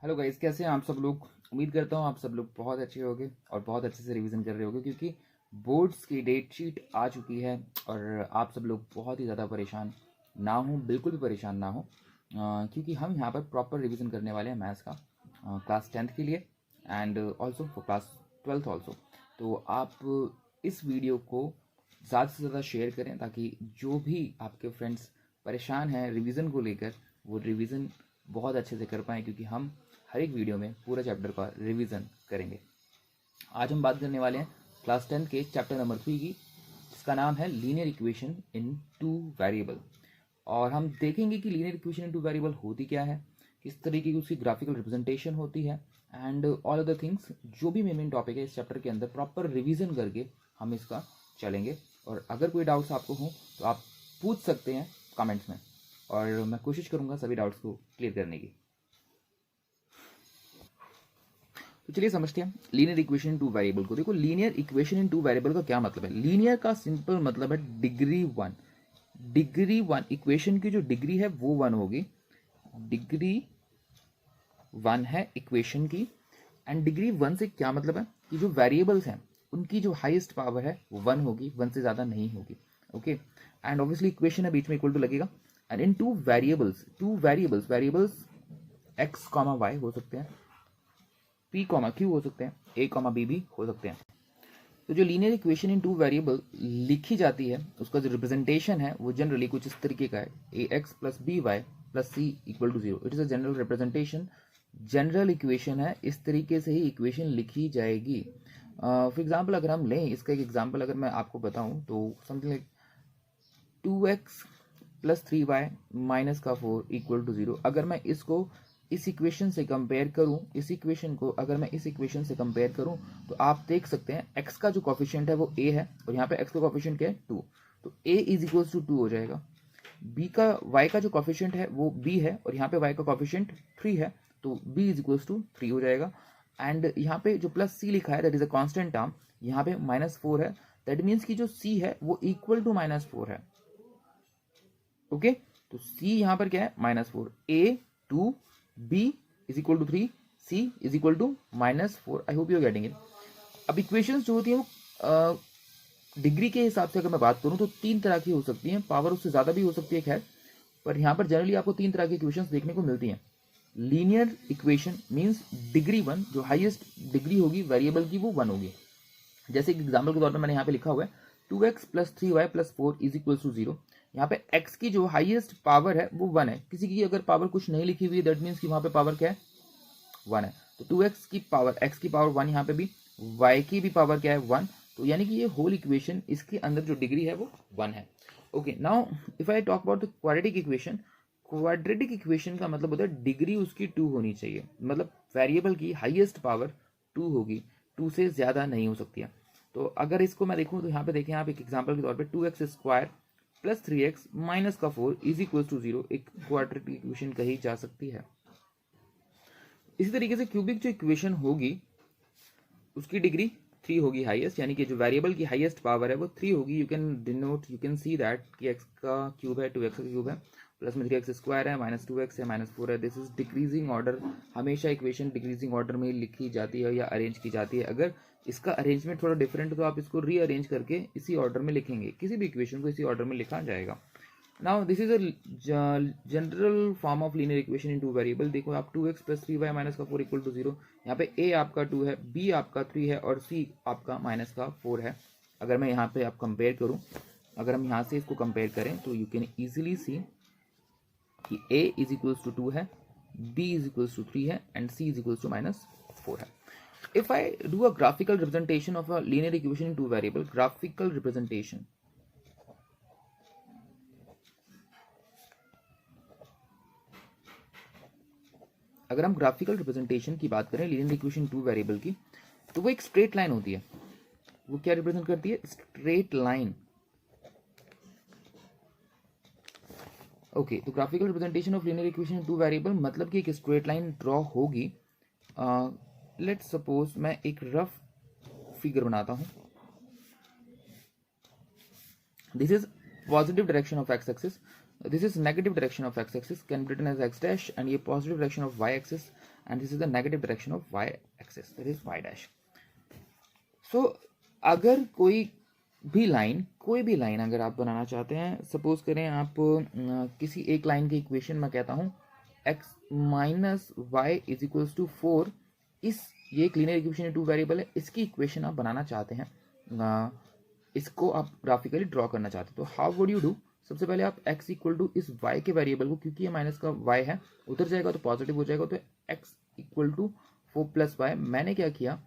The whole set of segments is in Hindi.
हेलो गाइस, कैसे हैं आप सब लोग। उम्मीद करता हूँ आप सब लोग बहुत अच्छे होंगे और बहुत अच्छे से रिवीजन कर रहे होंगे, क्योंकि बोर्ड्स की डेट शीट आ चुकी है और आप सब लोग बहुत ही ज़्यादा परेशान ना हो, बिल्कुल भी परेशान ना हो, क्योंकि हम यहाँ पर प्रॉपर रिवीजन करने वाले हैं मैथ्स का, क्लास 10th के लिए and also for class 12th also. तो आप इस वीडियो को ज़्यादा से ज़्यादा शेयर करें ताकि जो भी आपके फ्रेंड्स परेशान हैं रिवीजन को लेकर, वो रिवीजन बहुत अच्छे से कर पाएँ, क्योंकि हम हर एक वीडियो में पूरा चैप्टर का रिवीजन करेंगे। आज हम बात करने वाले हैं क्लास 10 के चैप्टर नंबर 3 की, जिसका नाम है linear equation in two variable. और हम देखेंगे कि linear equation in two variable होती क्या है, किस तरीके की उसकी ग्राफिकल रिप्रेजेंटेशन होती है एंड ऑल अदर थिंग्स। जो भी मेन टॉपिक है इस चैप्टर के अंदर प्रॉपर रिवीजन करके हम इसका चलेंगे। और अगर कोई डाउट्स आपको हो तो आप पूछ सकते हैं कमेंट्स में, और मैं कोशिश करूंगा सभी डाउट्स को क्लियर करने की। तो चलिए समझते हैं linear equation in two variable को। देखो, linear equation in two variable का क्या मतलब है। लीनियर का सिंपल मतलब है degree one. Degree one, equation की जो डिग्री है वो वन होगी, डिग्री वन है इक्वेशन की। एंड डिग्री वन से क्या मतलब है कि जो वेरिएबल्स हैं उनकी जो हाईएस्ट पावर है वो वन होगी, वन से ज़्यादा नहीं होगी। ओके, एंड ऑब्वियसली इक्वेशन है बीच में इक्वल टू लगेगा। And in two variables variables x comma y हो सकते हैं, पी कॉमा क्यू हो सकते हैं, ए कॉमा बी भी हो सकते हैं। तो जो linear equation in two variable लिखी जाती है उसका जो रिप्रेजेंटेशन है वो जनरली कुछ इस तरीके का है, A X plus B Y plus C equal to zero. It is a general representation, general equation है, इस तरीके से ही इक्वेशन लिखी जाएगी। फॉर एग्जाम्पल अगर हम लें, इसका एक एग्जाम्पल अगर मैं आपको बताऊं तो something like 2x plus 3y minus का 4 इक्वल टू जीरो। अगर मैं इसको इस इक्वेशन से कंपेयर करूं, इस इक्वेशन को अगर मैं इस इक्वेशन से कंपेयर करूं तो आप देख सकते हैं x का जो कोफिशिएंट है वो a है और यहाँ पे x का कोफिशिएंट क्या है 2, तो a इज इक्वल टू 2 हो जाएगा। b का y का जो कोफिशिएंट है वो b है और यहाँ पे y का कोफिशिएंट 3 है, तो b इज इक्वल टू 3 हो जाएगा। एंड यहाँ पे जो प्लस c लिखा है that is a constant term, यहाँ पे -4 है, दैट मीन्स कि जो c है वो इक्वल टू -4 है। ओके, तो c यहां पर क्या है -4, a 2 b is equal to 3, c is equal to -4। I hope you are getting it. अब इक्वेशंस जो होती है वो डिग्री के हिसाब से अगर मैं बात करूं तो तीन तरह की हो सकती हैं, पावर उससे ज्यादा भी हो सकती है खैर, पर यहां पर जनरली आपको तीन तरह की इक्वेशंस देखने को मिलती हैं। Linear equation means degree one, जो हाईएस्ट डिग्री होगी वेरिएबल की वो वन होगी। जैसे कि एग्जाम्पल के तौर पर मैंने यहाँ पे लिखा हुआ है 2x plus 3y plus 4 is equal to zero. यहाँ पे x की जो हाईएस्ट पावर है वो वन है, किसी की अगर पावर कुछ नहीं लिखी हुई है दैट मीन्स कि वहाँ पे पावर क्या है, वन है। तो 2x की पावर, x की पावर वन, यहाँ पे भी y की भी पावर क्या है, वन। तो यानी कि ये होल इक्वेशन, इसके अंदर जो डिग्री है वो वन है। Okay, now if I talk about the quadratic equation, quadratic equation का मतलब होता है डिग्री उसकी टू होनी चाहिए, मतलब वेरिएबल की हाईएस्ट पावर टू होगी, टू से ज्यादा नहीं हो सकती है। तो अगर इसको मैं देखूं तो यहाँ पे देखें आप एक एग्जांपल के तौर पे 2x square plus 3x minus का 4 इज इक्वल टू जीरो एक क्वाड्रेटिक इक्वेशन कही जा सकती है। इसी तरीके से क्यूबिक जो इक्वेशन होगी उसकी डिग्री 3 होगी हाईएस्ट, यानी कि जो वेरिएबल की हाईएस्ट पावर है वो 3 होगी। You can denote, you can see that कि x का क्यूब है 2x का क्यूब है, प्लस में 3x स्क्वायर है, -2x है, -4 है। दिस इज डिक्रीजिंग ऑर्डर, हमेशा इक्वेशन डिक्रीजिंग ऑर्डर में लिखी जाती है या अरेंज की जाती है। अगर इसका अरेंजमेंट थोड़ा डिफरेंट है तो आप इसको रीअरेंज करके इसी ऑर्डर में लिखेंगे, किसी भी इक्वेशन को इसी ऑर्डर में लिखा जाएगा। Now this is a general form of linear equation in two variable. देखो आप 2x प्लस 3y माइनस का 4 इक्वल टू जीरो, यहाँ पे a आपका 2 है, b आपका 3 है और c आपका माइनस का 4 है। अगर मैं यहाँ पे आप कंपेयर करूँ, अगर हम यहाँ से इसको कंपेयर करें तो यू कैन इजीली सी कि a इज इक्वल्स टू 2 है, b इज इक्वल्स टू 3 है and c is equals to -4 है। If I do a graphical representation of a linear equation in two variable, graphical representation, अगर हम ग्राफिकल रिप्रेजेंटेशन की बात करें लीनियर इक्वेशन टू वेरिएबल की, तो वो एक स्ट्रेट लाइन होती है। वो क्या रिप्रेजेंट करती है, स्ट्रेट लाइन। ओके, तो graphical representation of linear equation in two variable मतलब कि एक स्ट्रेट लाइन ड्रॉ होगी। लेट्स सपोज मैं एक रफ फिगर बनाता हूं। This is positive direction of X axis, this is negative direction of X axis, can be written as X dash, and ये positive direction of Y axis and this is the negative direction of y axis, that is y dash. So अगर कोई भी लाइन अगर आप बनाना चाहते हैं, सपोज करें आप किसी एक लाइन की इक्वेशन में कहता हूँ x minus y is equals to 4, ये एक linear equation in two variable है, इसकी इक्वेशन आप बनाना चाहते हैं, इसको आप ग्राफिकली ड्रॉ करना चाहते हैं, तो हाउ वुड यू डू? सबसे पहले आप x इक्वल टू इस y के वेरिएबल को, क्योंकि ये माइनस का y है, उधर जाएगा तो पॉजिटिव हो जाएगा, तो x equal to 4 plus y, मैंने क्या किया,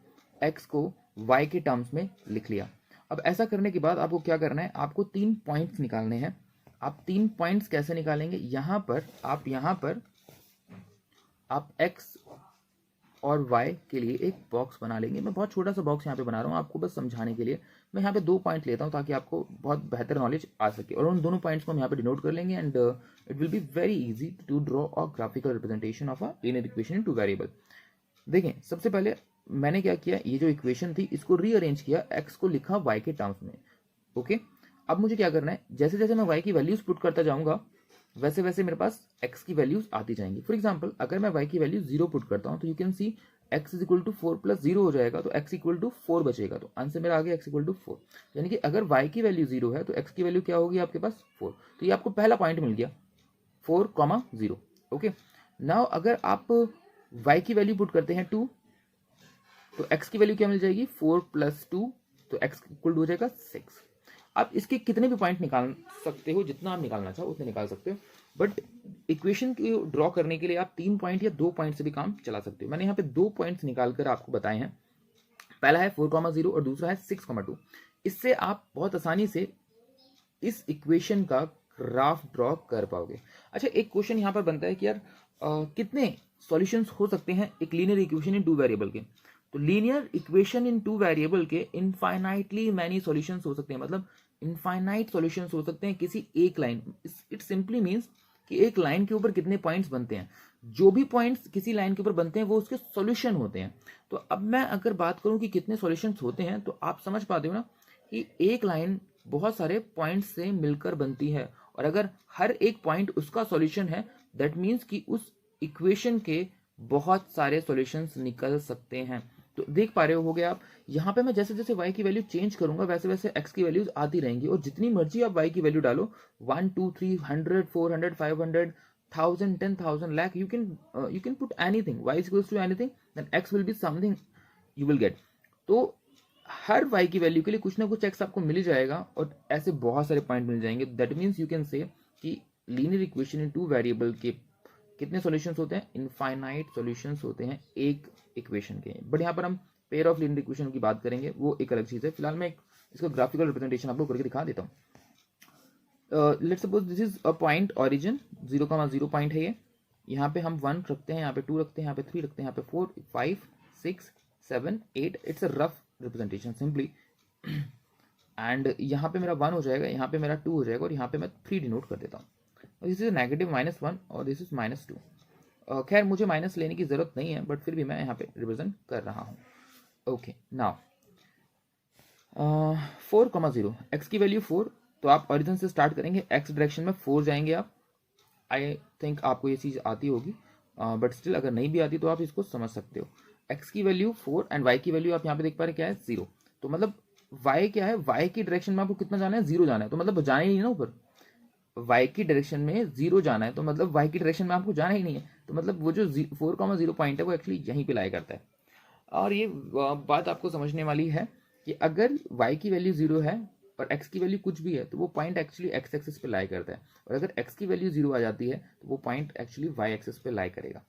x को y के टर्म्स में लिख लिया। अब ऐसा करने के बाद आपको क्या करना है, आपको 3 पॉइंट्स निकालने हैं। आप 3 पॉइंट्स कैसे निकालेंगे, यहाँ पर आप x और y के लिए एक बॉक्स बना लेंगे। मैं बहुत छोटा सा बॉक्स यहाँ पे बना रहा हूँ आपको बस समझाने के लिए। मैं यहाँ पे 2 पॉइंट लेता हूँ ताकि आपको बहुत बेहतर नॉलेज आ सके, और उन दोनों पॉइंट्स को हम यहाँ पे डिनोट कर लेंगे, and it will be very easy to draw a graphical representation of a linear equation in two variable. देखें, सबसे पहले मैंने क्या किया, ये जो इक्वेशन थी इसको रीअरेंज किया, x को लिखा y के टर्म्स में। ओके, अब मुझे क्या करना है, जैसे जैसे मैं y की वैल्यूज पुट करता जाऊंगा वैसे वैसे मेरे पास x की वैल्यूज आती जाएंगी। फॉर एग्जांपल, अगर मैं y की वैल्यू 0 पुट करता हूं तो you can see x is equal to 4 plus 0 हो जाएगा, तो x इक्वल टू 4 बचेगा, तो आंसर मेरा आ गया x इक्वल टू 4। यानी कि अगर y की वैल्यू 0 है तो x की वैल्यू क्या होगी आपके पास 4, तो ये आपको पहला पॉइंट मिल गया 4,0। ओके, नाउ अगर आप y की वैल्यू पुट करते हैं 2, तो x की वैल्यू क्या मिल जाएगी 4 प्लस 2, तो x इक्वल टू हो जाएगा 6। आप इसके कितने भी पॉइंट निकाल सकते हो, जितना आप निकालना चाहो उतने निकाल सकते हो, बट इक्वेशन को ड्रॉ करने के लिए आप 3 पॉइंट या 2 पॉइंट से भी काम चला सकते हो। मैंने यहाँ पे 2 पॉइंट्स निकालकर आपको बताए हैं, पहला है 4,0 और दूसरा है 6,2। इससे आप बहुत आसानी से इस इक्वेशन का ग्राफ ड्रॉ कर पाओगे। अच्छा, एक क्वेश्चन यहाँ पर बनता है कि यार कितने सॉल्यूशंस हो सकते हैं एक लीनियर इक्वेशन इन 2 वेरिएबल के? तो लीनियर इक्वेशन इन 2 वेरिएबल के इनफाइनाइटली मैनी सॉल्यूशंस हो सकते हैं, मतलब इनफाइनाइट सॉल्यूशंस हो सकते हैं किसी एक लाइन। इट सिंपली मींस कि एक लाइन के ऊपर कितने पॉइंट्स बनते हैं, जो भी पॉइंट्स किसी लाइन के ऊपर बनते हैं वो उसके सॉल्यूशन होते हैं। तो अब मैं अगर बात करूं कि कितने सॉल्यूशंस होते हैं, तो आप समझ पाते हो ना कि एक लाइन बहुत सारे पॉइंट्स से मिलकर बनती है, और अगर हर एक पॉइंट उसका सॉल्यूशन है, दैट मीन्स कि उस इक्वेशन के बहुत सारे सॉल्यूशंस निकल सकते हैं। तो देख पा रहे हो गए आप, यहाँ पे मैं जैसे जैसे y की वैल्यू चेंज करूंगा वैसे वैसे x की वैल्यूज आती रहेंगी, और जितनी मर्जी आप y की वैल्यू डालो, 1 2 3 100 400 500 1000 10,000 lakh, you can put anything, y is equals to anything, then x will be something you will get। तो हर y की वैल्यू के लिए कुछ ना कुछ x आपको मिल जाएगा, और ऐसे बहुत सारे पॉइंट मिल जाएंगे। That means you can say कि लीनियर इक्वेशन इन 2 वेरिएबल के कितने सॉल्यूशंस होते हैं, इनफाइनाइट सॉल्यूशंस होते हैं एक इक्वेशन के। बट यहाँ पर हम पेयर ऑफ लीनियर इक्वेशन की बात करेंगे, वो एक अलग चीज है। फिलहाल मैं इसका ग्राफिकल रिप्रेजेंटेशन आपको करके दिखा देता हूँ। Let's suppose this is a point origin, 0,0 point है ये। यहाँ पे हम 1 रखते हैं, यहाँ पे 2 रखते हैं, यहाँ पे 3 रखते हैं, यहाँ पे 4 5 6 7 8। It's a rough representation simply, and यहाँ पे मेरा 1 हो जाएगा, यहाँ पे मेरा 2 हो जाएगा, और यहाँ पे मैं 3 डिनोट कर देता हूँ। दिस इज -1 और दिस इज -2। खैर मुझे माइनस लेने की जरूरत नहीं है, बट फिर भी मैं यहाँ पे रिप्रेजेंट कर रहा हूँ। ओके, नाउ 4,0 x की वैल्यू 4, तो आप ओरिजिन से स्टार्ट करेंगे, x डायरेक्शन में 4 जाएंगे आप। आई थिंक आपको ये चीज़ आती होगी, बट स्टिल अगर नहीं भी आती तो आप इसको समझ सकते हो। x की वैल्यू 4 एंड y की वैल्यू आप यहाँ पे देख पा रहे क्या है 0, तो मतलब y क्या है, y की डायरेक्शन में आपको कितना जाना है 0 जाना है, तो मतलब जाना ही नहीं ना ऊपर। y की डायरेक्शन में 0 जाना है, तो मतलब y की डायरेक्शन में आपको जाना ही नहीं है, तो मतलब वो जो 4,0 पॉइंट है वो एक्चुअली यहीं पे लाई करता है। और ये बात आपको समझने वाली है कि अगर y की वैल्यू 0 है और x की वैल्यू कुछ भी है, तो वो पॉइंट एक्चुअली x एक्सिस पे लाई करता है, और अगर x की वैल्यू 0 आ जाती है तो वो पॉइंट एक्चुअली y एक्सिस पे लाई करेगा।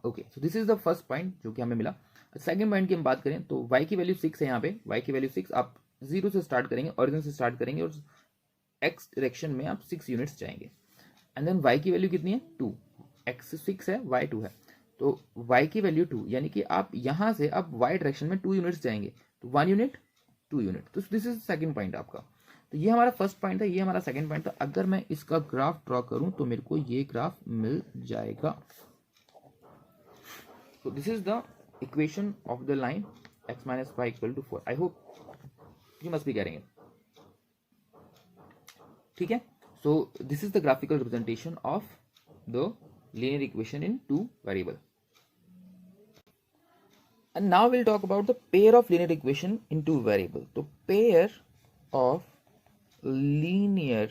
Okay, so this is the first point जो कि हमें मिला। सेकंड पॉइंट की हम बात करें तो y की वैल्यू 6 है, यहाँ पे y की वैल्यू 6, आप 0 से स्टार्ट करेंगे, ओरिजिन से स्टार्ट करेंगे, और x डायरेक्शन में आप 6 यूनिट्स जाएंगे। एंड देन y की वैल्यू कितनी है 2, x 6 है y 2 है, तो y की वैल्यू 2, यानी कि आप यहां से अब y डायरेक्शन में 2 यूनिट्स जाएंगे, तो 1 यूनिट 2 यूनिट। तो दिस इज सेकंड पॉइंट आपका। तो ये हमारा फर्स्ट पॉइंट है, ये हमारा सेकंड पॉइंट था। अगर मैं इसका ग्राफ ड्रॉ करूं तो मेरे को ये ग्राफ मिल जाएगा। तो this is the equation of the line x minus y equal to 4। I hope you must be getting it, ठीक है। So this is the graphical representation of the linear equation in 2 variable. And now we'll talk about the pair of linear equation in two variable. तो pair of linear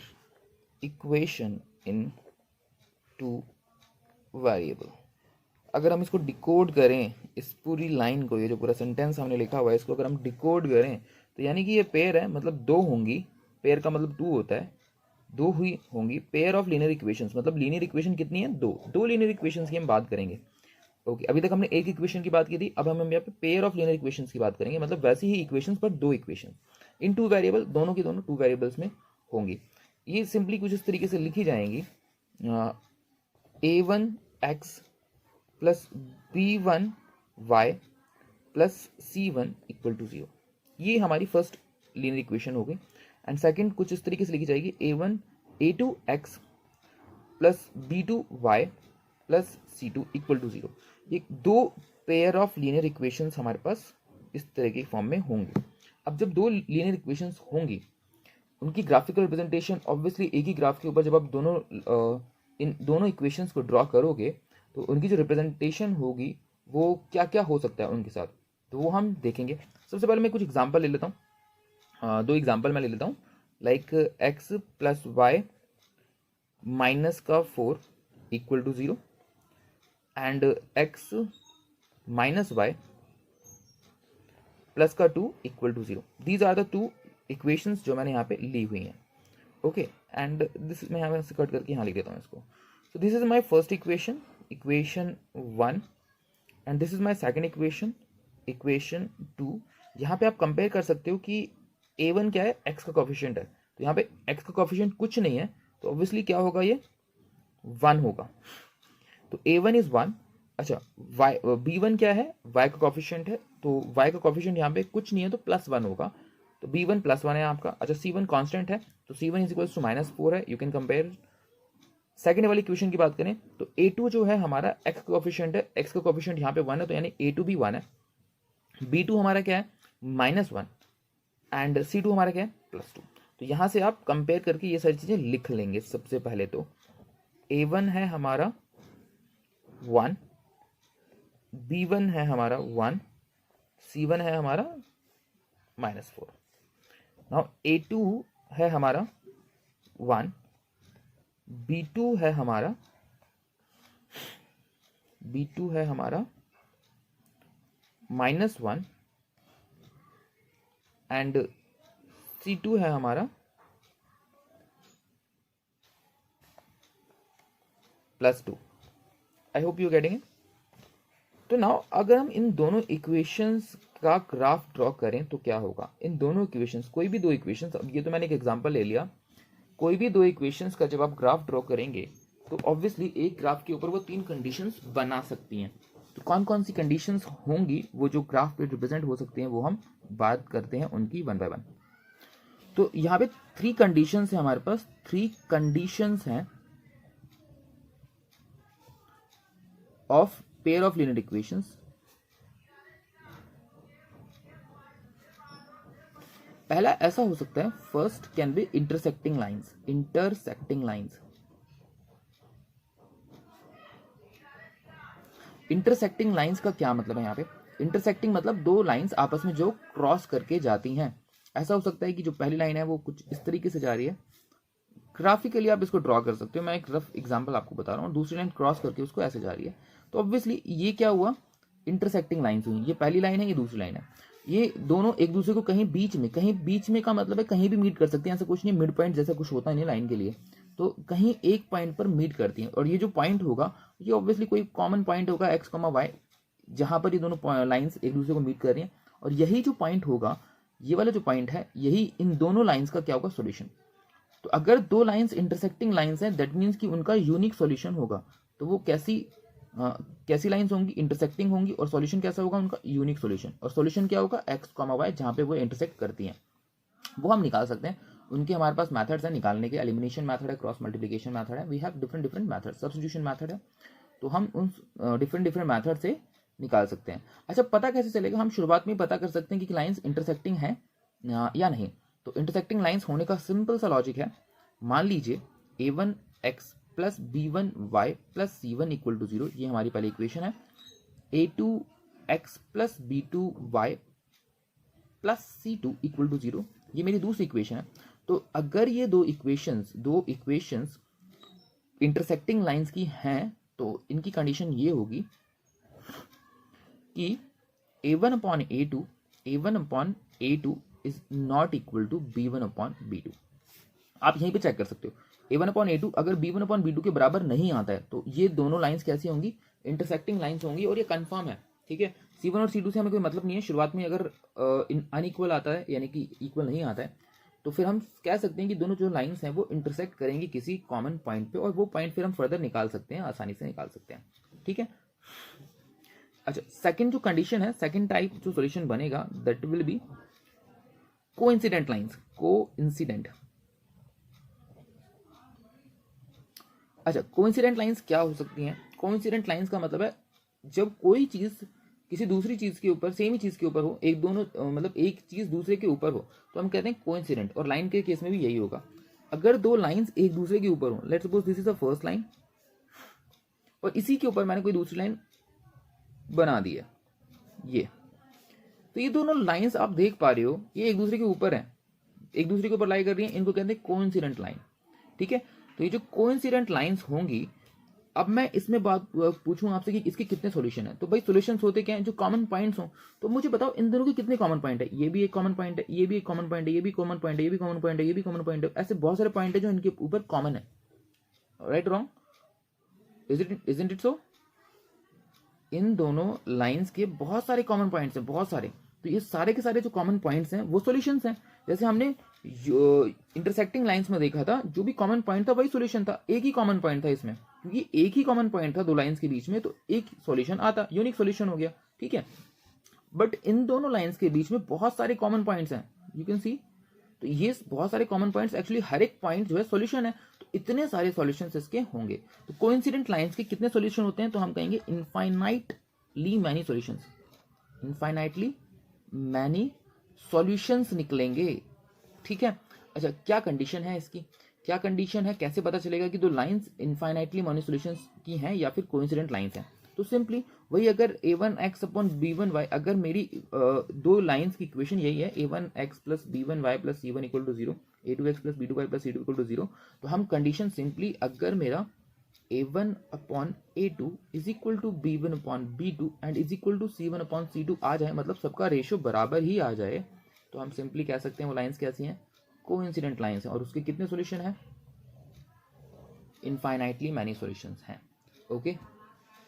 equation in two variable, अगर हम इसको डिकोड करें, इस पूरी लाइन को, ये जो पूरा सेंटेंस हमने लिखा हुआ है, इसको अगर हम डिकोड करें तो यानी कि ये पेयर है, मतलब दो होंगी, पेयर का मतलब टू होता है, दो हुई होंगी पेयर ऑफ लीनियर इक्वेशंस, मतलब लीनियर इक्वेशन कितनी है, दो लीनियर इक्वेशंस की हम बात करेंगे। ओके, अभी तक हमने एक इक्वेशन की बात की थी, अब हम यहाँ पे पेयर ऑफ लीनियर इक्वेशंस की बात करेंगे, मतलब वैसी ही इक्वेशंस पर दो इक्वेशन इन टू वेरिएबल, दोनों की दोनों टू वेरिएबल्स में होंगी। ये सिंपली कुछ इस तरीके से लिखी जाएंगी, a1x plus b1y plus c1 equal to 0, ये हमारी फर्स्ट लीनियर इक्वेशन हो गई। एंड सेकंड कुछ इस तरीके से लिखी जाएगी, a2x plus b2y plus c2 equal to 0। ये दो पेयर ऑफ लीनियर इक्वेशंस हमारे पास इस तरह के फॉर्म में होंगे। अब जब दो लीनियर इक्वेशंस होंगी, उनकी ग्राफिकल रिप्रेजेंटेशन ऑब्वियसली एक ही ग्राफ के ऊपर जब आप इन दोनों इक्वेशंस को ड्रॉ करोगे तो उनकी जो रिप्रेजेंटेशन होगी वो क्या क्या हो सकता है उनके साथ, तो वो हम देखेंगे। सबसे पहले मैं कुछ एग्जांपल ले लेता हूँ, दो एग्जांपल मैं ले लेता हूँ, like x plus y minus का 4 equal to 0 and x minus y plus का 2 equal to 0। These are the two equations जो मैंने यहाँ पे ली हुई हैं। ओके, एंड दिस मैं यहाँ से कट करके यहाँ लिख देता हूँ इसको। सो this is my first equation, equation 1, and this is my second equation, equation 2। यहाँ पे आप कंपेयर कर सकते हो कि a1 क्या है, x का कोफिशिएंट है, तो यहाँ पे x का कोफिशिएंट कुछ नहीं है, तो ऑब्वियसली क्या होगा, ये 1 होगा, तो a1 इज 1। अच्छा, b1 क्या है, y का कोफिशिएंट है, तो y का कोफिशिएंट यहाँ पे कुछ नहीं है, तो प्लस 1 होगा, तो b1 प्लस 1 है आपका। अच्छा, c1 कांस्टेंट है, तो c1 इज इक्वल्स टू -4 है, यू कैन कंपेयर। सेकेंड वाली इक्वेशन की बात करें तो a2 जो है हमारा x का कोफिशिएंट है, x का कोफिशिएंट यहाँ पे 1 है, तो यानी a2 भी 1 है। b2 हमारा क्या है, -1, एंड c2 हमारा क्या है, +2। तो यहाँ से आप कंपेयर करके ये सारी चीजें लिख लेंगे। सबसे पहले तो a1 है हमारा 1, b1 है हमारा 1, c1 है हमारा -4। नाउ a2 है हमारा 1, b2 है हमारा -1 एंड c2 है हमारा +2। आई होप यू गेटिंग इट। तो नाउ अगर हम इन दोनों इक्वेशंस का ग्राफ ड्रॉ करें तो क्या होगा, इन दोनों इक्वेशंस, कोई भी दो इक्वेशंस, अब ये तो मैंने एक एग्जांपल ले लिया, कोई भी दो इक्वेशंस का जब आप ग्राफ ड्रॉ करेंगे तो ऑब्वियसली एक ग्राफ के ऊपर वो तीन कंडीशंस बना सकती हैं। तो कौन कौन सी कंडीशंस होंगी वो जो ग्राफ पे रिप्रेजेंट हो सकते हैं, वो हम बात करते हैं उनकी वन बाय वन। तो यहाँ पे 3 कंडीशंस है हमारे पास, 3 कंडीशंस हैं of pair of linear equations. पहला ऐसा हो सकता है, first can be intersecting lines, intersecting lines. Intersecting lines का क्या मतलब है यहाँ पे, इंटरसेक्टिंग मतलब दो लाइंस आपस में जो क्रॉस करके जाती हैं। ऐसा हो सकता है कि जो पहली लाइन है वो कुछ इस तरीके से जा रही है, ग्राफिकली आप इसको ड्रॉ कर सकते हो, मैं एक रफ एग्जांपल आपको बता रहा हूँ, दूसरी लाइन क्रॉस करके उसको ऐसे जा रही है, तो ऑब्वियसली ये क्या हुआ, इंटरसेक्टिंग लाइंस हुई। ये पहली लाइन है, ये दूसरी लाइन है, ये दोनों एक दूसरे को कहीं बीच में का मतलब है कहीं भी मीट कर सकते हैं, ऐसा कुछ नहीं, मिड पॉइंट जैसा कुछ होता है नहीं लाइन के लिए, तो कहीं एक पॉइंट पर मीट करती हैं। और ये जो पॉइंट होगा ये ऑब्वियसली कोई कॉमन पॉइंट होगा x, y, जहां पर ये दोनों लाइंस एक दूसरे को मीट कर रही हैं, और यही जो पॉइंट होगा, ये वाला जो पॉइंट है, यही इन दोनों लाइंस का क्या होगा, सॉल्यूशन। तो अगर दो लाइंस इंटरसेक्टिंग लाइंस हैं, दैट मीन्स कि उनका यूनिक सॉल्यूशन होगा। तो वो कैसी लाइंस होंगी, इंटरसेक्टिंग होंगी, और सॉल्यूशन कैसा होगा, उनका यूनिक सॉल्यूशन। और सॉल्यूशन क्या होगा, x, y, जहां पे वो इंटरसेक्ट करती हैं, वो हम निकाल सकते हैं। उनके हमारे पास मेथड्स हैं निकालने के, एलिमिनेशन मेथड है, क्रॉस मल्टीप्लिकेशन मेथड है, we have different method, substitution method है, तो हम उन डिफरेंट मेथड से निकाल सकते हैं। अच्छा, पता कैसे चलेगा, हम शुरुआत में पता कर सकते हैं कि लाइंस इंटरसेक्टिंग है या नहीं। तो इंटरसेक्टिंग लाइंस होने का सिंपल सा लॉजिक है, मान लीजिए a1x plus b1y plus c1 equal to 0, ये हमारी पहली इक्वेशन है। a2 x plus b2y plus c2 equal to 0, ये मेरी दूसरी इक्वेशन है। तो अगर ये दो इक्वेशंस इंटरसेक्टिंग लाइंस की हैं तो इनकी कंडीशन ये होगी कि a1 upon a2 is not equal to b1 upon b2। आप यहीं पे चेक कर सकते हो a1 अपॉन a2 अगर b1 अपॉन b2 के बराबर नहीं आता है तो ये दोनों लाइंस कैसी होंगी, इंटरसेक्टिंग लाइंस होंगी, और ये कंफर्म है, ठीक है। C1 और C2 से हमें कोई मतलब नहीं है। शुरुआत में अगर अनइक्वल आता है यानी कि इक्वल नहीं आता है तो फिर हम कह सकते हैं कि दोनों जो लाइंस हैं वो इंटरसेक्ट करेंगी किसी कॉमन पॉइंट पे, और वो पॉइंट फिर हम फर्दर निकाल सकते हैं, आसानी से निकाल सकते हैं, ठीक है। अच्छा, सेकंड जो कंडीशन है, सेकंड टाइप जो सॉल्यूशन बनेगा that will be coincident lines, coincident. अच्छा, कोइंसिडेंट लाइंस क्या हो सकती हैं? कोइंसिडेंट लाइंस का मतलब है जब कोई चीज किसी दूसरी चीज के ऊपर, सेम ही चीज के ऊपर हो, एक दोनों मतलब एक चीज दूसरे के ऊपर हो तो हम कहते हैं कोइंसिडेंट। और लाइन के केस में भी यही होगा। अगर दो लाइंस एक दूसरे के ऊपर हो, let's suppose this is the first line और इसी के ऊपर मैंने कोई दूसरी लाइन बना दी है, ये तो ये दोनों लाइंस आप देख पा रहे हो ये एक दूसरे के ऊपर है, एक दूसरे के ऊपर लाई कर रही है, इनको कहते हैं कोइंसिडेंट लाइन, ठीक है। तो ये जो कोइंसिडेंट लाइंस होंगी, अब मैं इसमें बात पूछूं आपसे कि इसके कितने सॉल्यूशन है, तो भाई सॉल्यूशंस होते क्या हैं, जो कॉमन पॉइंट्स हो। तो मुझे बताओ इन दोनों के कितने कॉमन पॉइंट है, ये भी एक कॉमन पॉइंट है, ये भी एक कॉमन पॉइंट है, ये भी कॉमन पॉइंट है, ये भी कॉमन पॉइंट है, ये भी कॉमन पॉइंट है, ऐसे बहुत सारे पॉइंट है जो इनके ऊपर कॉमन है, right wrong, isn't it so? इन दोनों लाइंस के बहुत सारे कॉमन पॉइंट्स हैं, बहुत सारे। तो ये सारे के सारे जो कॉमन पॉइंट्स हैं वो सॉल्यूशंस हैं। जैसे हमने इंटरसेक्टिंग लाइंस में देखा था, जो भी कॉमन पॉइंट था वही सॉल्यूशन था, एक ही कॉमन पॉइंट था इसमें, क्योंकि एक ही कॉमन पॉइंट था दो लाइंस के बीच में, तो एक सॉल्यूशन आता, यूनिक सॉल्यूशन हो गया, ठीक है। बट इन दोनों लाइंस के बीच में बहुत सारे कॉमन पॉइंट्स हैं, यू कैन सी। तो ये बहुत सारे कॉमन पॉइंट्स, एक्चुअली हर एक पॉइंट जो है सॉल्यूशन है, तो इतने सारे सॉल्यूशंस इसके होंगे। तो कोइंसिडेंट लाइंस के कितने सॉल्यूशन होते हैं, तो हम कहेंगे infinitely many solutions, infinitely many solutions निकलेंगे, ठीक है। अच्छा, क्या कंडीशन है इसकी, क्या कंडीशन है, कैसे पता चलेगा कि दो लाइंस इनफाइनाइटली मैनी सॉल्यूशंस की हैं या फिर कोइंसिडेंट लाइंस हैं? तो सिंपली वही, अगर a1x अपॉन b1y, अगर मेरी दो लाइंस की इक्वेशन यही है a1x plus b1y plus c1 equal to 0, a2x plus b2y plus c2 equal to 0, तो हम कंडीशन सिंपली, अगर मेरा a1 upon a2 is equal to b1 upon b2 and is equal to c1 upon c2 आ जाए, मतलब सबका रेशियो बराबर ही आ जाए, तो हम सिंपली कह सकते हैं वो लाइंस कैसी हैं, कोइंसिडेंट लाइंस हैं। और उसके कितने सॉल्यूशन हैं, इनफाइनाइटली मैनी सॉल्यूशंस हैं, okay,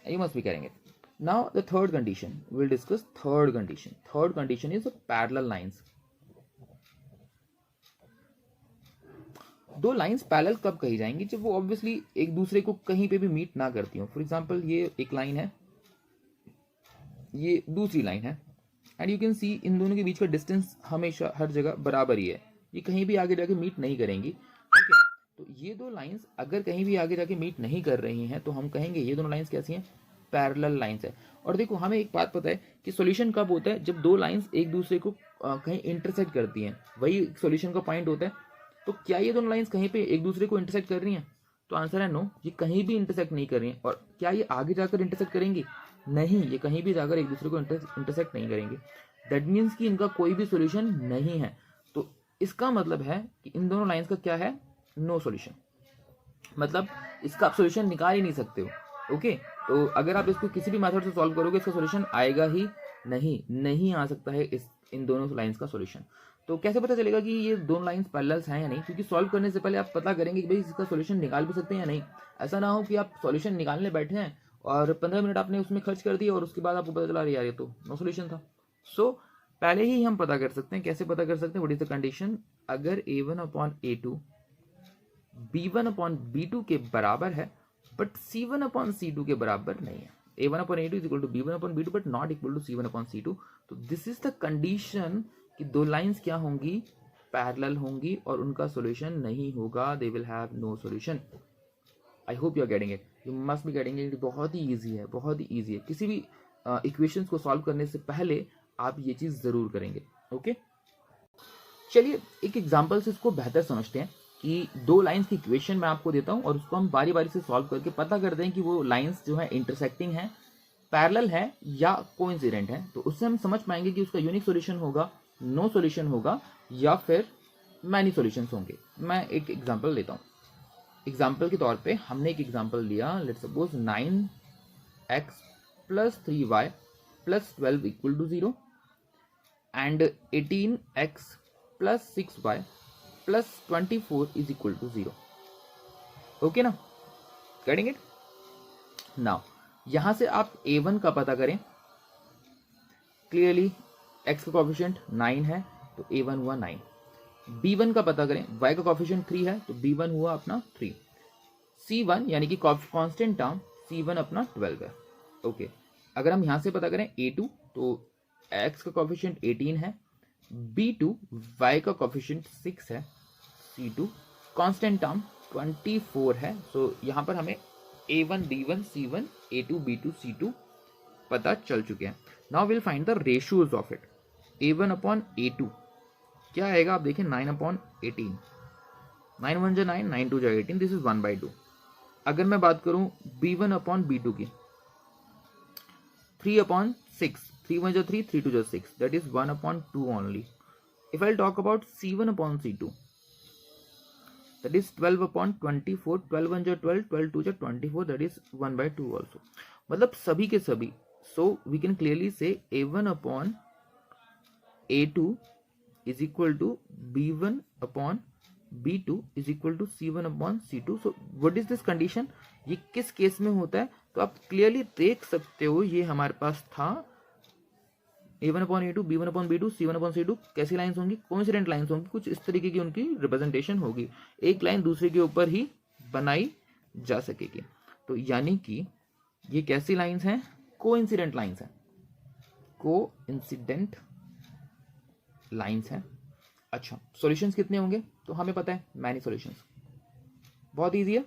you must be getting it. Now the third condition, we'll discuss third condition. Third condition is parallel lines. दो लाइंस पैरेलल कब कही जाएंगी, जब वो ऑब्वियसली एक दूसरे को कहीं पे भी मीट ना करती हो। फॉर एग्जांपल ये एक लाइन है, ये दूसरी लाइन है, एंड यू कैन सी इन दोनों के बीच का डिस्टेंस हमेशा हर जगह बराबर ही है, ये कहीं भी आगे जाके मीट नहीं करेंगी, ठीक है। तो ये दो लाइंस अगर कहीं भी आगे जाके मीट नहीं कर रही हैं तो हम कहेंगे ये दोनों लाइंस कैसी हैं, पैरेलल लाइंस है। और देखो हमें एक बात पता है कि सॉल्यूशन कब होता है, जब दो लाइंस एक दूसरे को कहीं इंटरसेक्ट करती हैं, वही सॉल्यूशन का पॉइंट होता है। तो क्या ये दोनों लाइंस कहीं पे एक दूसरे को इंटरसेक्ट कर रही हैं, तो आंसर है नो, ये कहीं भी इंटरसेक्ट नहीं कर रही हैं। और क्या ये आगे जाकर इंटरसेक्ट करेंगी, नहीं, ये कहीं भी जाकर एक दूसरे को इंटरसेक्ट नहीं करेंगे। दैट मीन्स कि इनका कोई भी सॉल्यूशन नहीं है। तो इसका मतलब है कि इन दोनों लाइंस का क्या है, नो सॉल्यूशन, मतलब इसका आप सॉल्यूशन निकाल ही नहीं सकते हो, ओके। तो अगर आप इसको किसी भी मेथड से सॉल्व करोगे इसका सॉल्यूशन आएगा ही नहीं आ सकता है इन दोनों लाइंस का सॉल्यूशन। तो कैसे पता चलेगा कि ये दोनों लाइंस पैरेलल्स हैं या नहीं, क्योंकि सॉल्व करने से पहले आप पता करेंगे कि भाई इसका सॉल्यूशन निकाल भी सकते हैं या नहीं। ऐसा ना हो कि आप सॉल्यूशन निकालने बैठे हैं और 15 मिनट आपने उसमें खर्च कर दिए और उसके बाद आपको पता चला यार ये तो नो सॉल्यूशन था। सो पहले ही हम पता कर सकते हैं, कैसे पता कर सकते हैं, व्हाट इज द कंडीशन, अगर a1 upon a2 b1 upon b2 के बराबर है बट c1 अपॉन c2 के बराबर नहीं है, a1 upon a2 is equal to b1 upon b2 but not equal to c1 upon c2, तो दिस इज द कंडीशन कि दो लाइंस क्या होंगी, पैरेलल होंगी और उनका सॉल्यूशन नहीं होगा, they will have no solution. I hope you are getting it, you must be getting it. बहुत ही ईजी है, बहुत ही ईजी है। किसी भी इक्वेशंस को सॉल्व करने से पहले आप ये चीज जरूर करेंगे, ओके। चलिए एक एग्जांपल से इसको बेहतर समझते हैं कि दो लाइंस की इक्वेशन मैं आपको देता हूं और उसको हम बारी बारी से सॉल्व करके पता करते हैं कि वो लाइंस जो है इंटरसेक्टिंग है, पैरेलल है या कोइंसिडेंट है, तो उससे हम समझ पाएंगे कि उसका यूनिक सॉल्यूशन होगा, नो सॉल्यूशन होगा, या फिर मैनी सॉल्यूशंस होंगे। मैं एक एग्जांपल लेता हूँ। एग्जांपल के तौर पे हमने एक एग्जांपल लिया, let's suppose 9x plus 3y plus 12 equal to 0 and 18x plus 6y plus 24 is equal to 0। Okay ना, गेटिंग इट? नाउ यहां से आप a1 का पता करें। क्लियरली x का कोफिशिएंट 9 है तो a1 हुआ 9। b1 का पता करें, y का कोफिशिएंट 3 है तो b1 हुआ अपना 3। c1 यानी कि कांस्टेंट टर्म c1 अपना 12 है। ओके, अगर हम यहां से पता करें a2 तो x का कोफिशिएंट 18 है, b2 y का कोफिशिएंट 6 है, c2 कांस्टेंट टर्म 24 है। सो यहां पर हमें a1 b1 c1 a2 b2 c2 पता चल चुके हैं। Now will find the ratios of it. a1 upon a2 क्या आएगा? आप देखिए 9 अपॉन 18, 9 1 जा 9, 9 2 जा 18, दिस इज 1/2। अगर मैं बात करूं b1 अपॉन b2 की, 3 अपॉन 6, 3 1 जा 3, 3 2 जा 6, that is 1 upon 2 only. If I talk about c1 upon c2, that is 12 upon 24, 12 1 जा 12, 12 2 जा 24, that is 1/2 also। मतलब सभी के सभी, so we can clearly say a1 upon a2 is equal to b1 upon b2 is equal to c1 upon c2। so what is this condition? ये किस केस में होता है? तो आप क्लियरली देख सकते हो, ये हमारे पास था a1 upon a2, b1 upon b2, c1 upon c2। कैसी लाइंस होंगी? कोइंसिडेंट लाइंस होंगी, कुछ इस तरीके की उनकी रिप्रेजेंटेशन होगी, एक लाइन दूसरे के ऊपर ही बनाई जा सकेगी। तो यानी कि ये कैसी लाइंस हैं? कोइंसिडेंट लाइंस हैं, कोइंसिडेंट लाइंस हैं। अच्छा, सॉल्यूशंस कितने होंगे? तो हमें पता है मैनी सॉल्यूशंस। बहुत ईजी है,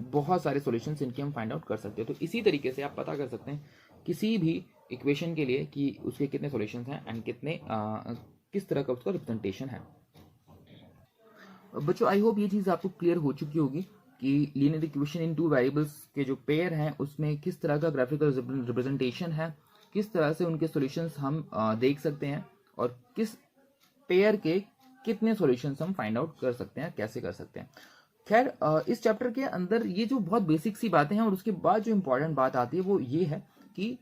बहुत सारे सॉल्यूशंस इनके हम फाइंड आउट कर सकते हैं। तो इसी तरीके से आप पता कर सकते हैं किसी भी इक्वेशन के लिए कि उसके कितने सॉल्यूशंस हैं एंड कितने किस तरह का उसका रिप्रेजेंटेशन है। बच्चों आई होप ये चीज़ आपको क्लियर हो चुकी होगी कि linear equation in two variables के जो पेयर हैं उसमें किस तरह का ग्राफिकल रिप्रेजेंटेशन है, किस तरह से उनके सॉल्यूशंस हम देख सकते हैं और किस पेयर के कितने सॉल्यूशंस हम फाइंड आउट कर सकते हैं, कैसे कर सकते हैं। खैर इस चैप्टर के अंदर ये जो बहुत बेसिक सी बातें हैं और उसके बाद जो इंपॉर्टेंट बात आती है वो ये है कि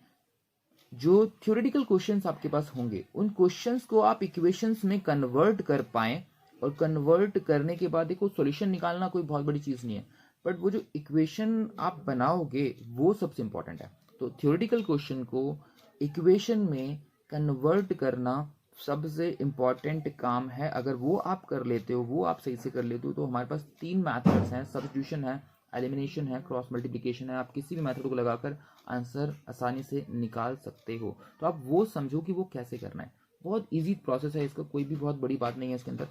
जो थ्योरेटिकल क्वेश्चंस आपके पास होंगे उन क्वेश्चंस को आप इक्वेशंस में कन्वर्ट कर पाएं, और कन्वर्ट करने के बाद देखो सॉल्यूशन निकालना कोई बहुत बड़ी चीज़ नहीं है, बट वो जो इक्वेशन आप बनाओगे वो सबसे इंपॉर्टेंट है। तो थ्योरेटिकल क्वेश्चन को इक्वेशन में कन्वर्ट करना सबसे इम्पॉर्टेंट काम है। अगर वो आप कर लेते हो, वो आप सही से कर लेते हो, तो हमारे पास 3 मैथड्स हैं, सब्स्टिट्यूशन है, एलिमिनेशन है, क्रॉस मल्टीप्लिकेशन है। आप किसी भी मेथड को लगाकर आंसर आसानी से निकाल सकते हो। तो आप वो समझो कि वो कैसे करना है, बहुत इजी प्रोसेस है इसका, कोई भी बहुत बड़ी बात नहीं है इसके अंदर।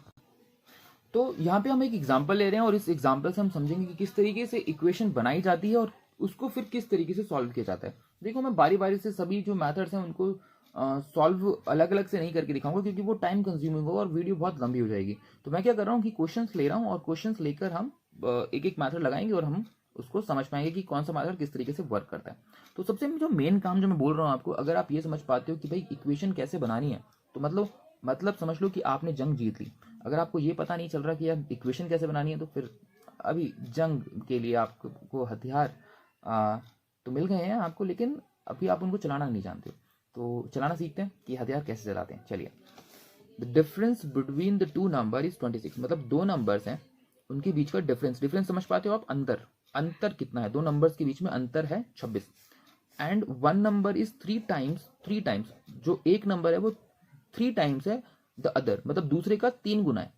तो यहाँ पे हम एक एग्जाम्पल ले रहे हैं और इस एग्जाम्पल से हम समझेंगे कि किस तरीके से इक्वेशन बनाई जाती है और उसको फिर किस तरीके से सॉल्व किया जाता है। देखो मैं बारी बारी से सभी जो मेथड्स हैं उनको सॉल्व अलग अलग से नहीं करके दिखाऊंगा क्योंकि वो टाइम कंज्यूमिंग होगा और वीडियो बहुत लंबी हो जाएगी। तो मैं क्या कर रहा हूँ कि क्वेश्चंस ले रहा हूँ और क्वेश्चंस लेकर हम एक एक मेथड लगाएंगे और हम उसको समझ पाएंगे कि कौन सा मेथड किस तरीके से वर्क करता है। तो सबसे जो मेन काम जो मैं बोल रहा हूँ आपको, अगर आप ये समझ पाते हो कि भाई इक्वेशन कैसे बनानी है, तो मतलब समझ लो कि आपने जंग जीत ली। अगर आपको ये पता नहीं चल रहा कि यार इक्वेशन कैसे बनानी है, तो फिर अभी जंग के लिए आपको हथियार तो मिल गए हैं आपको, लेकिन अभी आप उनको चलाना नहीं जानते हो। तो चलाना सीखते हैं कि हथियार कैसे चलाते हैं। चलिए, the difference between the two number is 26। मतलब दो नंबर्स हैं, उनके बीच का डिफरेंस समझ पाते हो आप? अंतर कितना है? दो नंबर्स के बीच में अंतर है 26। And one number is 3 times, जो एक नंबर है वो 3 टाइम्स है द अदर, मतलब दूसरे का 3 गुना है।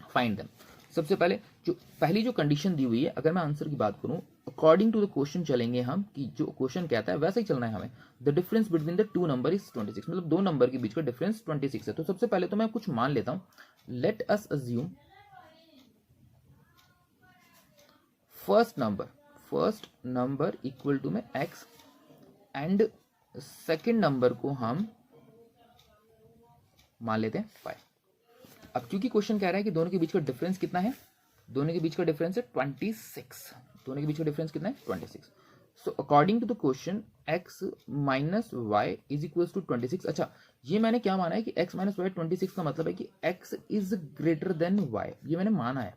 Find them. सबसे पहले पहली जो कंडीशन दी हुई है, अगर मैं आंसर की बात करूं, अकॉर्डिंग टू द क्वेश्चन चलेंगे हम कि जो क्वेश्चन कहता है वैसा ही चलना है हमें। The difference between the two number is 26, मतलब दो नंबर के बीच का डिफरेंस 26 है। तो सबसे पहले तो मैं कुछ मान लेता हूं। Let us assume first number equal to में x एंड सेकेंड नंबर को हम मान लेते हैं 5। अब क्योंकि क्वेश्चन कह रहा है कि दोनों के बीच का डिफरेंस कितना है, दोनों के बीच का डिफरेंस है 26। दोनों के बीच का डिफरेंस कितना है? 26। So according to the question x minus y is equal to 26। अच्छा, ये मैंने क्या माना है कि x माइनस वाई 26 का मतलब है कि x is greater than y, ये मैंने माना है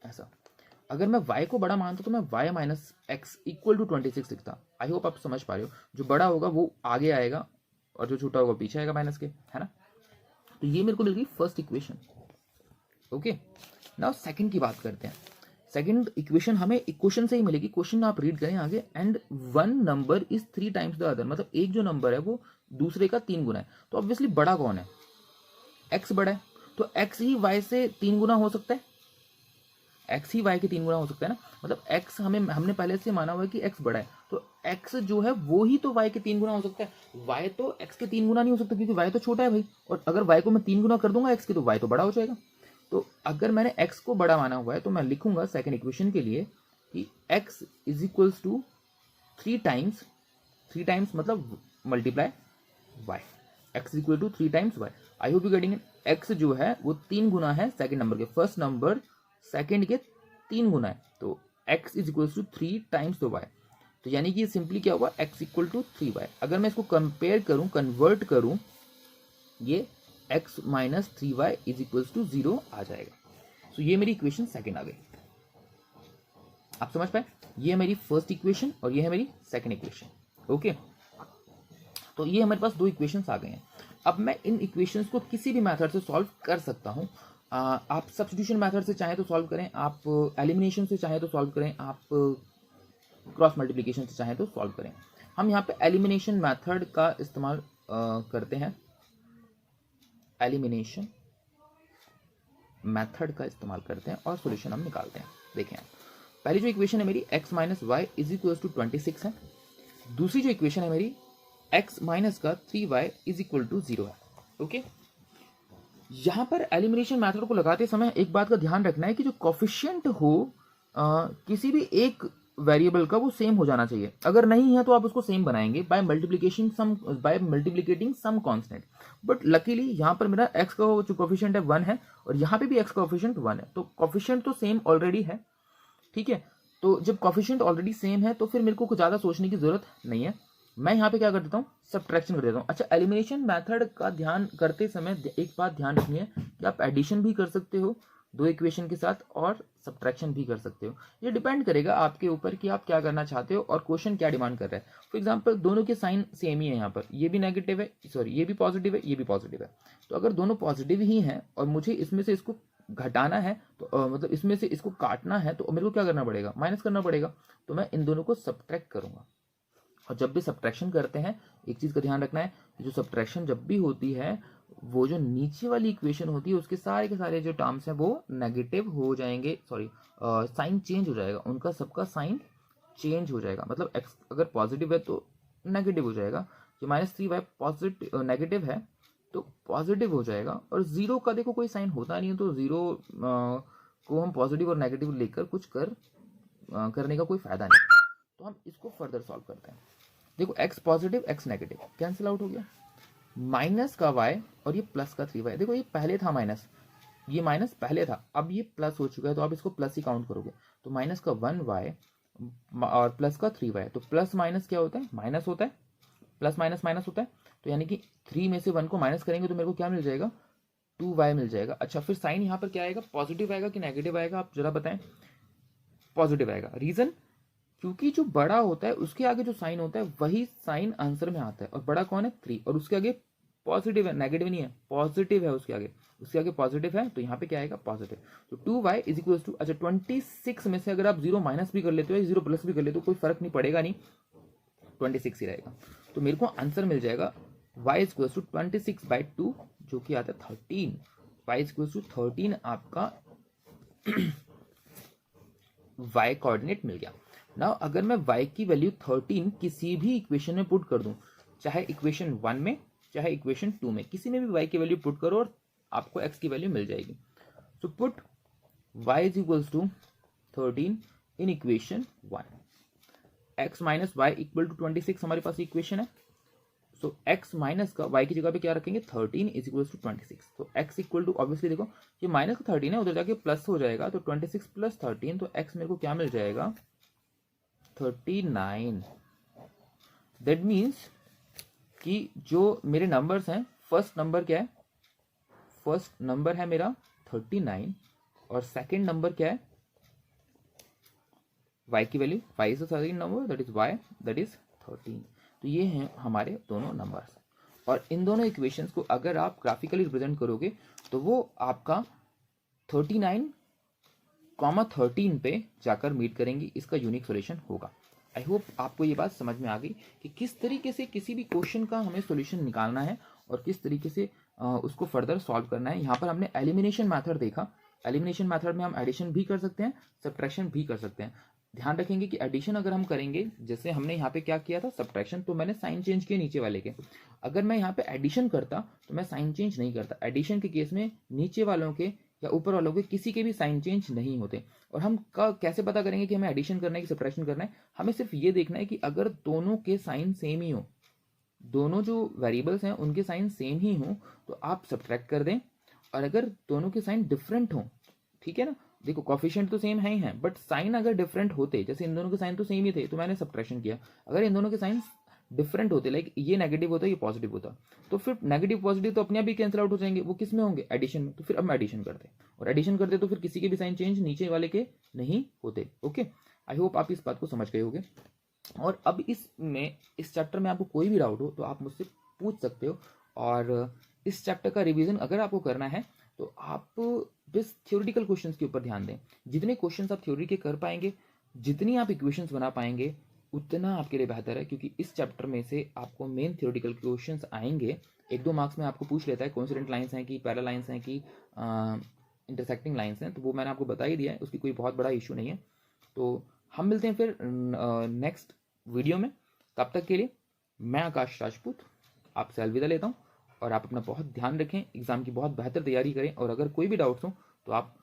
ऐसा। अगर मैं y को बड़ा मानता तो मैं y minus x equal to 26 लिखता। आई होप आप समझ पा रहे हो, जो बड़ा होगा वो आगे आएगा और जो छोटा होगा पीछे आएगा माइनस के, है ना। तो ये मेरे को मिल गई first equation. Okay, now second की बात करते हैं। सेकंड इक्वेशन हमें इक्वेशन से ही मिलेगी, क्वेश्चन आप रीड करें आगे। And one number is 3 times the other, मतलब एक जो नंबर है वो दूसरे का 3 गुना है। तो ऑब्वियसली बड़ा कौन है, x बड़ा है, तो x ही y से 3 गुना हो सकता है, x ही y के 3 गुना हो सकता है ना। मतलब x हमने पहले से माना हुआ है कि x बड़ा है, तो x जो है वो ही तो y के 3 गुना हो सकता है। y तो x के 3 गुना नहीं हो सकता क्योंकि y तो छोटा है भाई, और अगर y को मैं 3 गुना कर दूंगा x के तो y तो बड़ा हो जाएगा। तो अगर मैंने x को बड़ा माना हुआ है तो मैं लिखूंगा सेकंड इक्वेशन के लिए कि x is equals to 3 times मतलब multiply y, x is equal to 3 times y। I hope you getting it. x जो है वो 3 गुना है सेकंड नंबर के, फर्स्ट नंबर सेकंड के 3 गुना है, तो x is equal to 3 times तो y। तो यानी कि सिंपली क्या हुआ, x इक्वल टू 3y। अगर मैं इसको कंपेयर करूं, कन्वर्ट करूं, ये x minus 3y is equal to 0 आ जाएगा। तो ये मेरी इक्वेशन सेकंड आ गई, आप समझ पाए। ये है मेरी फर्स्ट इक्वेशन और ये है मेरी सेकंड इक्वेशन। ओके, तो ये हमारे पास 2 इक्वेशंस आ गए हैं। अब मैं इन इक्वेशंस को किसी भी मेथड से सॉल्व कर सकता हूं। आप सब्स्टिट्यूशन मेथड से चाहे तो सॉल्व करें, आप एलिमिनेशन से चाहे तो सॉल्व करें, आप क्रॉस मल्टीप्लिकेशन से चाहे तो सॉल्व करें। हम यहाँ पे एलिमिनेशन मेथड का इस्तेमाल करते हैं, एलिमिनेशन मेथड का इस्तेमाल करते हैं और सॉल्यूशन हम निकालते हैं। देखें, पहली जो इक्वेशन है मेरी x minus y is equal to 26 है। दूसरी जो इक्वेशन है मेरी x माइनस का 3y इज इक्वल टू 0 है। ओके, यहां पर एलिमिनेशन मेथड को लगाते समय एक बात का ध्यान रखना है कि जो कोफिशिएंट हो किसी भी एक वेरिएबल का वो सेम हो जाना चाहिए। अगर नहीं है तो आप उसको सेम बनाएंगे by multiplicating some constant. But luckily यहाँ पर मेरा x का जो कोफिशिएंट है 1 है और यहाँ पे भी x का कोफिशिएंट 1 है, तो कोफिशिएंट तो सेम ऑलरेडी है। ठीक है, तो जब कोफिशिएंट ऑलरेडी सेम है तो फिर मेरे को कुछ ज्यादा सोचने की जरूरत नहीं है। मैं यहाँ पे क्या कर देता हूँ, सब्ट्रैक्शन कर देता हूँ। अच्छा, एलिमिनेशन मेथड का ध्यान करते समय एक बात ध्यान रखनी है कि आप एडिशन भी कर सकते हो 2 इक्वेशन के साथ और सब्ट्रैक्शन भी कर सकते हो। ये डिपेंड करेगा आपके ऊपर कि आप क्या करना चाहते हो और क्वेश्चन क्या डिमांड कर रहा है। फॉर एग्जांपल दोनों के साइन सेम ही है, यहाँ पर ये भी नेगेटिव है, सॉरी ये भी पॉजिटिव है, ये भी पॉजिटिव है। तो अगर दोनों पॉजिटिव ही हैं और मुझे इसमें से इसको घटाना है तो मतलब इसमें से इसको काटना है तो मेरे को क्या करना पड़ेगा, माइनस करना पड़ेगा। तो मैं इन दोनों को सब्ट्रैक्ट करूंगा। और जब भी सब्ट्रैक्शन करते हैं एक चीज का ध्यान रखना है, जो सब्ट्रैक्शन जब भी होती है वो जो नीचे वाली इक्वेशन होती है उसके सारे के सारे जो टर्म्स हैं वो नेगेटिव हो जाएंगे, सॉरी साइन चेंज हो जाएगा, उनका सबका साइन चेंज हो जाएगा। मतलब x अगर पॉजिटिव है तो नेगेटिव हो जाएगा, ये -3y पॉजिटिव नेगेटिव है तो पॉजिटिव हो जाएगा। और 0 का देखो कोई साइन होता नहीं है, तो 0 को हम पॉजिटिव और नेगेटिव लेकर कुछ करने का कोई फायदा नहीं। तो हम इसको फर्दर सॉल्व करते हैं। देखो x positive x negative cancel out हो गया, माइनस का y और ये प्लस का 3y। देखो ये पहले था माइनस, ये माइनस पहले था, अब ये प्लस हो चुका है तो आप इसको प्लस ही काउंट करोगे। तो माइनस का 1y और प्लस का 3y, तो प्लस माइनस क्या होता है, माइनस होता है, प्लस माइनस माइनस होता है। तो यानी कि 3 में से 1 को माइनस करेंगे तो मेरे को क्या मिल जाएगा, 2y मिल जाएगा। अच्छा, फिर साइन यहाँ पर क्या आएगा, पॉजिटिव आएगा कि नेगेटिव आएगा, आप जरा बताएं। पॉजिटिव आएगा, रीजन क्योंकि जो बड़ा होता है उसके आगे जो साइन होता है वही साइन आंसर में आता है। और बड़ा कौन है, 3, और उसके आगे पॉजिटिव है, नेगेटिव नहीं है, पॉजिटिव है उसके आगे पॉजिटिव है, तो यहाँ पे क्या आएगा, पॉजिटिव। तो 2y इज इक्वल टू, अच्छा 26 में से अगर आप 0 माइनस भी कर लेते हो या 0 प्लस भी कर लेते हो कोई फर्क नहीं पड़ेगा, नहीं 26 ही रहेगा। तो मेरे को आंसर मिल जाएगा y इज इक्वल टू 26/2 जो कि आता है 13। y इज इक्वल टू 13 आपका y कोऑर्डिनेट मिल गया। नाउ अगर मैं y की वैल्यू 13 किसी भी इक्वेशन में पुट कर दूं, चाहे इक्वेशन 1 में चाहे इक्वेशन 2 में, किसी में भी y की वैल्यू पुट करो और आपको x की वैल्यू मिल जाएगी। So put y is equal to 13 in equation 1, x minus y equal to 26 हमारे पास इक्वेशन है। सो x माइनस का y की जगह पे क्या रखेंगे, 13 इज इक्वल टू 26। तो x इक्वल टू, ऑब्वियसली देखो ये माइनस का 13 है, उधर जाके प्लस हो जाएगा, तो 26 प्लस 13, तो x मेरे को क्या मिल जाएगा, 39। दैट मीन्स कि जो मेरे नंबर्स हैं, फर्स्ट नंबर क्या है, फर्स्ट नंबर है मेरा 39 और सेकंड नंबर क्या है, y की value, y is the second number, that is y, that is 13। तो ये हैं हमारे दोनों नंबर्स। और इन दोनों इक्वेशंस को अगर आप ग्राफिकली रिप्रेजेंट करोगे तो वो आपका 39, 13 पे जाकर मीट करेंगी, इसका यूनिक सॉल्यूशन होगा। आई होप आपको ये बात समझ में आ गई कि किस तरीके से किसी भी क्वेश्चन का हमें सॉल्यूशन निकालना है और किस तरीके से उसको फर्दर सॉल्व करना है। यहाँ पर हमने एलिमिनेशन मेथड देखा। एलिमिनेशन मेथड में हम एडिशन भी कर सकते हैं, सब्ट्रैक्शन भी कर सकते हैं। ध्यान रखेंगे कि एडिशन अगर हम करेंगे, जैसे हमने यहाँ पे क्या किया था सब्ट्रैक्शन, तो मैंने साइन चेंज किए नीचे वाले के। अगर मैं यहाँ पे एडिशन करता तो मैं साइन चेंज नहीं करता। एडिशन के केस में नीचे वालों के या ऊपर वालों के किसी के भी साइन चेंज नहीं होते। और हम कैसे पता करेंगे कि हमें एडिशन करना है कि सब्ट्रैक्शन करना है? हमें सिर्फ ये देखना है कि अगर दोनों के साइन सेम ही हो, दोनों जो वेरिएबल्स हैं उनके साइन सेम ही हो, तो आप सब्ट्रैक्ट कर दें। और अगर दोनों के साइन डिफरेंट हो, ठीक है ना, देखो कोफिशिएंट तो सेम है ही है, बट साइन अगर डिफरेंट होते, जैसे इन दोनों के साइन तो सेम ही थे तो मैंने सब्ट्रैक्शन किया। अगर इन दोनों के साइन डिफरेंट होते, लाइक ये नेगेटिव होता ये पॉजिटिव होता, तो फिर नेगेटिव पॉजिटिव तो अपने आप ही कैंसिल आउट हो जाएंगे। वो किस में होंगे? एडिशन में। तो फिर अब हम एडिशन करते, और एडिशन करते तो फिर किसी के भी साइन चेंज नीचे वाले के नहीं होते। ओके, आई होप आप इस बात को समझ गए होंगे। और अब इस चैप्टर में आपको कोई भी डाउट हो तो आप मुझसे पूछ सकते हो। और इस चैप्टर का रिवीजन अगर आपको करना है तो आप बस थ्योरेटिकल क्वेश्चंस के ऊपर ध्यान दें। जितने क्वेश्चंस आप थ्योरी के कर पाएंगे, जितनी आप इक्वेशंस बना पाएंगे, उतना आपके लिए बेहतर है, क्योंकि इस चैप्टर में से आपको मेन थ्योरेटिकल क्वेश्चंस आएंगे। 1-2 मार्क्स में आपको पूछ लेता है कोइंसिडेंट लाइंस हैं कि पैरेलल लाइंस हैं कि इंटरसेक्टिंग लाइंस हैं, तो वो मैंने आपको बता ही दिया है, उसकी कोई बहुत बड़ा इशू नहीं है। तो हम मिलते हैं फिर नेक्स्ट वीडियो में। तब तक के लिए मैं आकाश राजपूत आपसे अलविदा लेता हूँ, और आप अपना बहुत ध्यान रखें, एग्जाम की बहुत बेहतर तैयारी करें। और अगर कोई भी डाउट्स हो तो आप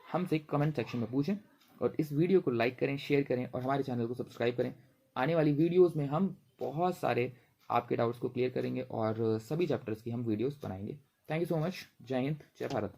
हमसे कमेंट सेक्शन में पूछें, और इस वीडियो को लाइक करें, शेयर करें और हमारे चैनल को सब्सक्राइब करें। आने वाली वीडियोस में हम बहुत सारे आपके डाउट्स को क्लियर करेंगे और सभी चैप्टर्स की हम वीडियोस बनाएंगे। Thank you so much. जय हिंद, जय भारत।